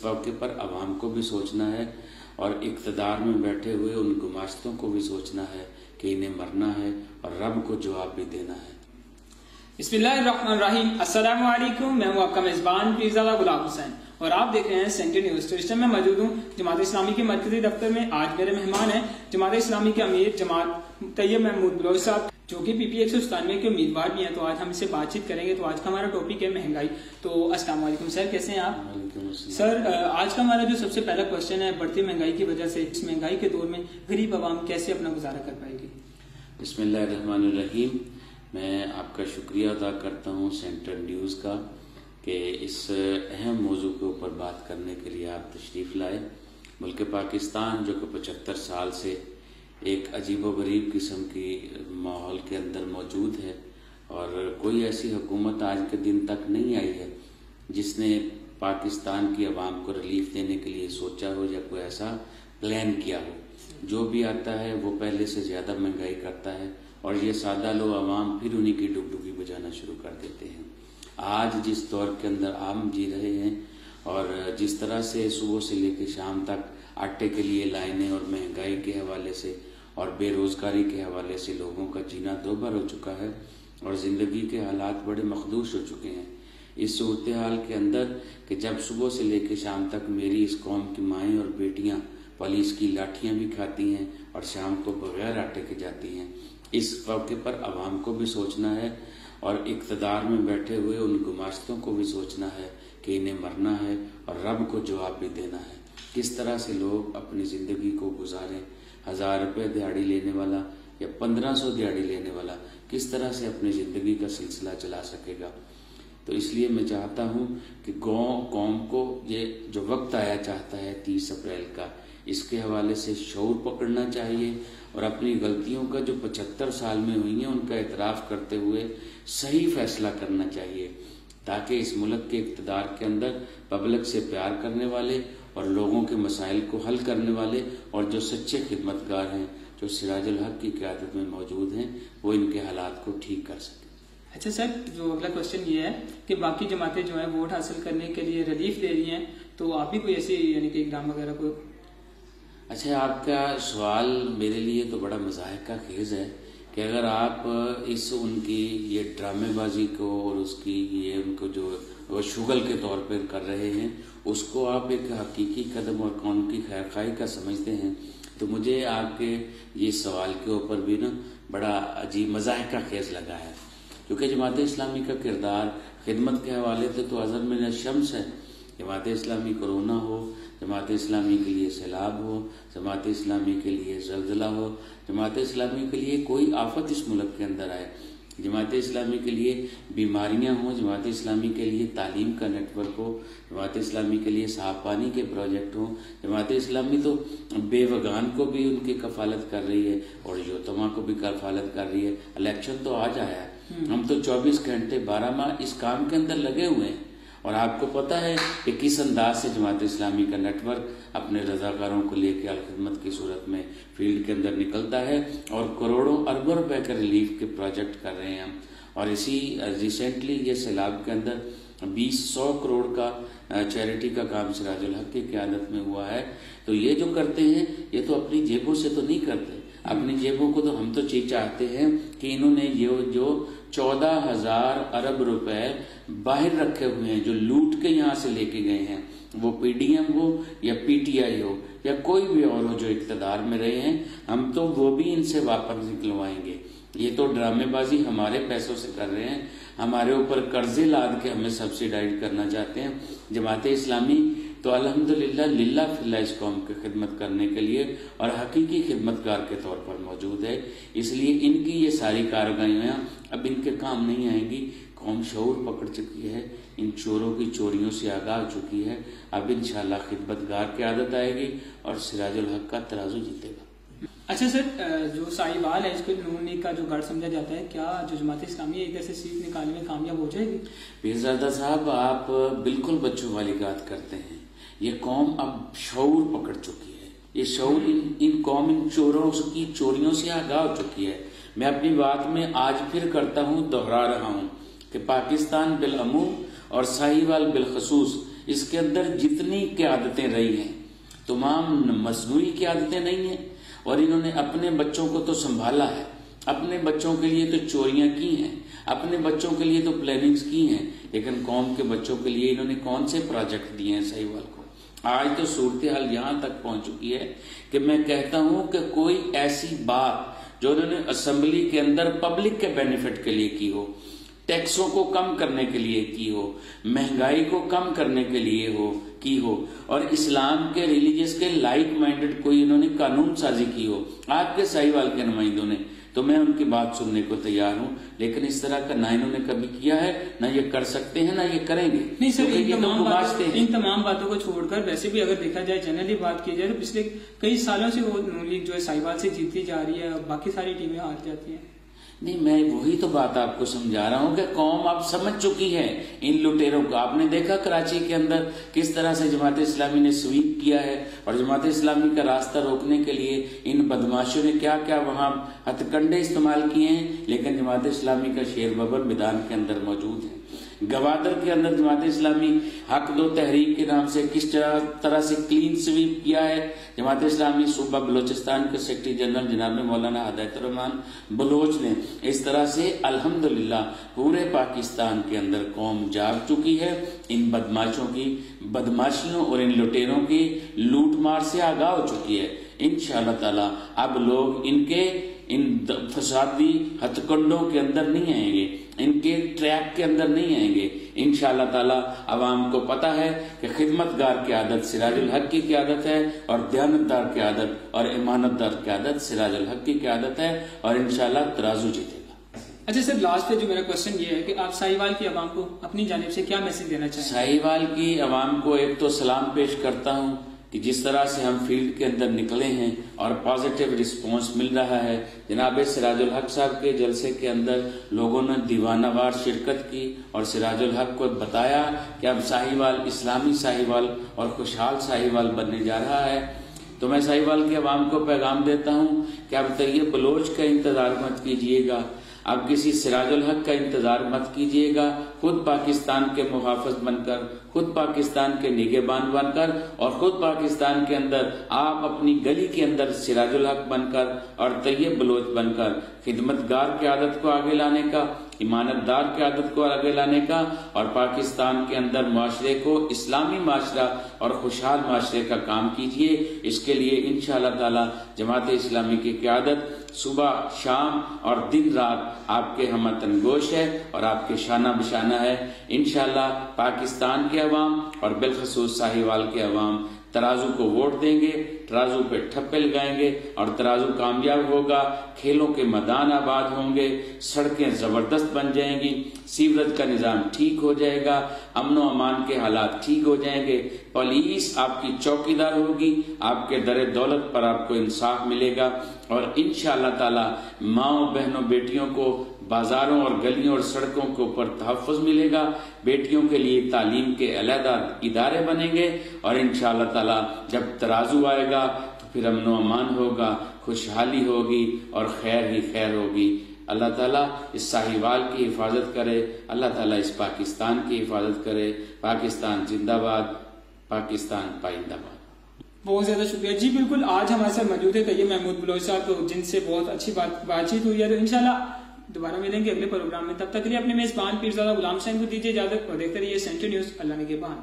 موقع پر عوام کو بھی سوچنا ہے اور اقتدار میں بیٹھے ہوئے ان گماشتوں کو بھی سوچنا ہے کہ انہیں مرنا ہے اور رب کو جواب بھی دینا ہے۔ بسم اللہ الرحمن الرحیم۔ السلام علیکم، میں ہوں آپ کا میزبان پیرزادہ غلام حسین اور آپ دیکھ رہے ہیں سینٹرل نیوز۔ اس ٹائم میں موجود ہوں جماعت اسلامی کے مرکزی دفتر میں۔ آج میرے مہمان ہیں جماعت اسلامی کے امیر جماعت طیب محمود بلوچ صاحب، جو کہ پی پی 197 کے امیدوار بھی ہیں۔ تو آج ہم اس سے بات چیت کریں گے۔ تو آج کا ہمارا ٹاپک ہے مہنگائی۔ تو السلام علیکم سر، کیسے ہیں آپ؟ سر، آج کا ہمارا جو سب سے پہلا کوشچن ہے، بڑھتی مہنگائی کی وجہ سے اس مہنگائی کے دور میں غریب عوام کیسے اپنا گزارا کر پائے گی؟ بسم اللہ الرحمن الرحیم۔ میں آپ کا شکریہ ادا کرتا ہوں سینٹرل نیوز کا کہ اس اہم موضوع کے اوپر بات کرنے کے لیے آپ تشریف لائے۔ ملک پاکستان جو کہ 75 سال سے ایک عجیب و غریب قسم کی ماحول کے اندر موجود ہے، اور کوئی ایسی حکومت آج کے دن تک نہیں آئی ہے جس نے پاکستان کی عوام کو ریلیف دینے کے لیے سوچا ہو یا کوئی ایسا پلان کیا ہو۔ جو بھی آتا ہے وہ پہلے سے زیادہ مہنگائی کرتا ہے، اور یہ سادہ لو عوام پھر انہی کی ڈگڈگی بجانا شروع کر دیتے ہیں۔ آج جس دور کے اندر عام جی رہے ہیں اور جس طرح سے صبح سے لے کے شام تک آٹے کے لیے لائنیں اور مہنگائی کے حوالے سے اور بے روزگاری کے حوالے سے لوگوں کا جینا دوبر ہو چکا ہے اور زندگی کے حالات بڑے مخدوش ہو چکے ہیں۔ اس صورتحال کے اندر کہ جب صبح سے لے کے شام تک میری اس قوم کی مائیں اور بیٹیاں پولیس کی لاٹھیاں بھی کھاتی ہیں اور شام کو بغیر آٹے کے جاتی ہیں، اس موقع پر عوام کو بھی سوچنا ہے اور اقتدار میں بیٹھے ہوئے ان گماشتوں کو بھی سوچنا ہے کہ انہیں مرنا ہے اور رب کو جواب بھی دینا ہے۔ کس طرح سے لوگ اپنی زندگی کو گزاریں، 1000 روپے دیہاڑی لینے والا یا 1500 دیہاڑی لینے والا کس طرح سے اپنی زندگی کا سلسلہ چلا سکے گا۔ تو اس لیے میں چاہتا ہوں کہ قوم کو یہ جو وقت آیا چاہتا ہے 30 اپریل کا، اس کے حوالے سے شعور پکڑنا چاہیے اور اپنی غلطیوں کا جو 75 سال میں ہوئی ہیں ان کا اعتراف کرتے ہوئے صحیح فیصلہ کرنا چاہیے، تاکہ اس ملک کے اقتدار کے اندر پبلک سے پیار کرنے والے اور لوگوں کے مسائل کو حل کرنے والے اور جو سچے خدمتگار ہیں، جو سراج الحق کی قیادت میں موجود ہیں، وہ ان کے حالات کو ٹھیک کر سکیں۔ اچھا سر، جو اگلا کوشچن یہ ہے کہ باقی جماعتیں جو ہیں ووٹ حاصل کرنے کے لیے ریلیف دے رہی ہیں، تو آپ بھی کوئی ایسی یعنی کہ اقدام وغیرہ کو؟ اچھا، آپ کا سوال میرے لیے تو بڑا مضحکہ خیز ہے کہ اگر آپ ان کی یہ ڈرامے بازی کو اور اس کی یہ ان کو جو وہ شغل کے طور پر کر رہے ہیں، اس کو آپ ایک حقیقی قدم اور قوم کی خیرخواہی کا سمجھتے ہیں، تو مجھے آپ کے یہ سوال کے اوپر بھی بڑا عجیب مضحکہ خیز لگا ہے، کیونکہ جماعت اسلامی کا کردار خدمت کے حوالے سے تو ازل من الشمس ہے۔ جماعت اسلامی کورونا ہو، جماعت اسلامی کے لیے سیلاب ہو، جماعت اسلامی کے لیے زلزلہ ہو، جماعت اسلامی کے لیے کوئی آفت اس ملک کے اندر آئے، جماعت اسلامی کے لیے بیماریاں ہوں، جماعت اسلامی کے لیے تعلیم کا نیٹ ورک ہو، جماعت اسلامی کے لیے صاف پانی کے پروجیکٹ ہوں، جماعت اسلامی تو بے وگان کو بھی ان کی کفالت کر رہی ہے اور یتیموں کو بھی کفالت کر رہی ہے۔ الیکشن تو آج آیا ہے، ہم تو 24 گھنٹے 12 ماہ اس کام کے اندر لگے ہوئے ہیں، اور آپ کو پتہ ہے کہ کس انداز سے جماعت اسلامی کا نیٹ ورک اپنے رضاکاروں کو لے کے الخدمت کی صورت میں فیلڈ کے اندر نکلتا ہے اور کروڑوں اربوں روپے کا ریلیف کے پروجیکٹ کر رہے ہیں ہم۔ اور اسی ریسنٹلی یہ سیلاب کے اندر 200 کروڑ کا چیریٹی کا کام سراج الحق کی قیادت میں ہوا ہے۔ تو یہ جو کرتے ہیں یہ تو اپنی جیبوں سے تو نہیں کرتے، اپنی جیبوں کو تو ہم تو چاہتے ہیں کہ انہوں نے یہ جو 14,000 ارب روپے باہر رکھے ہوئے ہیں جو لوٹ کے یہاں سے لے کے گئے ہیں، وہ پی ڈی ایم ہو یا پی ٹی آئی ہو یا کوئی بھی اور ہو جو اقتدار میں رہے ہیں، ہم تو وہ بھی ان سے واپس نکلوائیں گے۔ یہ تو ڈرامے بازی ہمارے پیسوں سے کر رہے ہیں، ہمارے اوپر قرضے لاد کے ہمیں سبسیڈائز کرنا چاہتے ہیں۔ جماعت اسلامی تو الحمدللہ للہ فی اللہ اس قوم کی خدمت کرنے کے لیے اور حقیقی خدمتگار کے طور پر موجود ہے، اس لیے ان کی یہ ساری کارروائیاں اب ان کے کام نہیں آئیں گی۔ قوم شعور پکڑ چکی ہے، ان چوروں کی چوریوں سے آگاہ ہو چکی ہے، اب انشاءاللہ خدمتگار کی عادت آئے گی اور سراج الحق کا ترازو جیتے گا۔ اچھا سر، جو سائیوال ہے اس کو نون لیگ کا جو گڑھ سمجھا جاتا ہے، کیا جو جماعت اسلامی ہے ادھر سے سیٹ نکالنے میں کامیاب ہو جائے گی؟ پیرزادہ صاحب، آپ بالکل بچوں والی بات کرتے ہیں۔ یہ قوم اب شعور پکڑ چکی ہے، یہ شعور ان قوم ان چوروں کی چوریوں سے آگاہ ہو چکی ہے۔ میں اپنی بات میں آج پھر کرتا ہوں، دوہرا رہا ہوں کہ پاکستان بالعموم اور ساہیوال بالخصوص اس کے اندر جتنی قیادتیں رہی ہیں تمام مصنوعی قیادتیں نہیں ہیں، اور انہوں نے اپنے بچوں کو تو سنبھالا ہے، اپنے بچوں کے لیے تو چوریاں کی ہیں، اپنے بچوں کے لیے تو پلاننگز کی ہیں، لیکن قوم کے بچوں کے لیے انہوں نے کون سے پروجیکٹ دیے ہیں سہیوال کو؟ آج تو صورتحال یہاں تک پہنچ چکی ہے کہ میں کہتا ہوں کہ کوئی ایسی بات جو انہوں نے اسمبلی کے اندر پبلک کے بینیفٹ کے لیے کی ہو، ٹیکسوں کو کم کرنے کے لیے کی ہو، مہنگائی کو کم کرنے کے لیے کی ہو، اور اسلام کے ریلیجس کے لائک مائنڈڈ کوئی انہوں نے قانون سازی کی ہو آپ کے سہیوال کے نمائندوں نے، تو میں ان کی بات سننے کو تیار ہوں، لیکن اس طرح کا نہ انہوں نے کبھی کیا ہے، نہ یہ کر سکتے ہیں، نہ یہ کریں گے۔ نہیں سر، ان تمام باتوں کو چھوڑ کر ویسے بھی اگر دیکھا جائے جنرلی بات کی جائے تو پچھلے کئی سالوں سے وہ نون لیگ جو ہے سہیوال سے جیتتی جا رہی ہے، باقی ساری ٹیمیں ہار جاتی ہیں۔ نہیں، میں وہی تو بات آپ کو سمجھا رہا ہوں کہ قوم اب سمجھ چکی ہے ان لٹیروں کو۔ آپ نے دیکھا کراچی کے اندر کس طرح سے جماعت اسلامی نے سویپ کیا ہے، اور جماعت اسلامی کا راستہ روکنے کے لیے ان بدماشوں نے کیا کیا وہاں ہتھ کنڈے استعمال کیے ہیں، لیکن جماعت اسلامی کا شیر ببر میدان کے اندر موجود ہے۔ گوادر کے اندر جماعت اسلامی حق دو تحریک کے نام سے کس طرح سے کلین سویپ کیا ہے، جماعت اسلامی صوبہ بلوچستان کے سیکرٹری جنرل جناب مولانا ہدایت الرحمان بلوچ نے اس طرح سے الحمدللہ پورے پاکستان کے اندر قوم جاگ چکی ہے، ان بدماشوں کی بدماشیوں اور ان لٹیروں کی لوٹ مار سے آگاہ ہو چکی ہے۔ انشاءاللہ تعالی اب لوگ ان فسادی ہتھ کنڈوں کے اندر نہیں آئیں گے، ان کے ٹریپ کے اندر نہیں آئیں گے۔ انشاءاللہ تعالی عوام کو پتا ہے کہ خدمتگار کی عادت سراج الحق کی قیادت ہے، اور دیانتدار کی عادت اور امانتدار کی عادت سراج الحق کی قیادت ہے، اور انشاءاللہ ترازو جیتے گا۔ اچھا سر، لاسٹ پہ جو میرا کوشچن یہ ہے کہ آپ سہیوال کی عوام کو اپنی جانب سے کیا میسج دینا چاہیں؟ سہیوال کی عوام کو ایک تو سلام پیش کرتا ہوں کہ جس طرح سے ہم فیلڈ کے اندر نکلے ہیں اور پازیٹیو رسپانس مل رہا ہے، جناب سراج الحق صاحب کے جلسے کے اندر لوگوں نے دیوانہ وار شرکت کی اور سراج الحق کو بتایا کہ اب سہیوال اسلامی سہیوال اور خوشحال سہیوال بننے جا رہا ہے۔ تو میں سہیوال کی عوام کو پیغام دیتا ہوں کہ اب طیب بلوچ کا انتظار مت کیجیے گا، اب کسی سراج الحق کا انتظار مت کیجیے گا، خود پاکستان کے محافظ بن کر، خود پاکستان کے نگہبان بن کر، اور خود پاکستان کے اندر آپ اپنی گلی کے اندر سراج الحق بن کر اور طیب بلوچ بن کر خدمتگار کی عادت کو آگے لانے کا، امانتدار کی عادت کو آگے لانے کا، اور پاکستان کے اندر معاشرے کو اسلامی معاشرہ اور خوشحال معاشرے کا کام کیجیے۔ اس کے لیے انشاءاللہ تعالی جماعت اسلامی کی قیادت صبح شام اور دن رات آپ کے ہم تنگوش ہے اور آپ کے شانہ بشانہ ہے۔ انشاءاللہ پاکستان کے عوام اور بالخصوص سہیوال کے عوام ترازو کو ووٹ دیں گے، ترازو پہ ٹھپے لگائیں گے، اور ترازو کامیاب ہوگا، کھیلوں کے میدان آباد ہوں گے، سڑکیں زبردست بن جائیں گی، سیوریج کا نظام ٹھیک ہو جائے گا، امن و امان کے حالات ٹھیک ہو جائیں گے، پولیس آپ کی چوکیدار ہوگی، آپ کے در دولت پر آپ کو انصاف ملے گا، اور انشاءاللہ تعالی ماؤں بہنوں بیٹیوں کو بازاروں اور گلیوں اور سڑکوں کے اوپر تحفظ ملے گا، بیٹیوں کے لیے تعلیم کے علیحدہ ادارے بنیں گے، اور انشاءاللہ تعالی جب ترازو آئے گا تو پھر امن و امان ہوگا، خوشحالی ہوگی اور خیر ہی خیر ہوگی۔ اللہ تعالیٰ اس سہیوال کی حفاظت کرے، اللہ تعالیٰ اس پاکستان کی حفاظت کرے۔ پاکستان زندہ باد، پاکستان پائندہ باد۔ بہت زیادہ شکریہ جی۔ بالکل، آج ہمارے ساتھ موجود ہے طیب محمود بلوچ صاحب، جن سے بہت اچھی بات چیت ہوئی ہے، تو انشاءاللہ دوبارہ ملیں گے اگلے پروگرام میں۔ تب تک کے لیے اپنے میزبان پیرزادہ غلام حسین کو دیجیے اجازت اور دیکھتے رہیے سینٹرل نیوز۔ اللہ نگہبان۔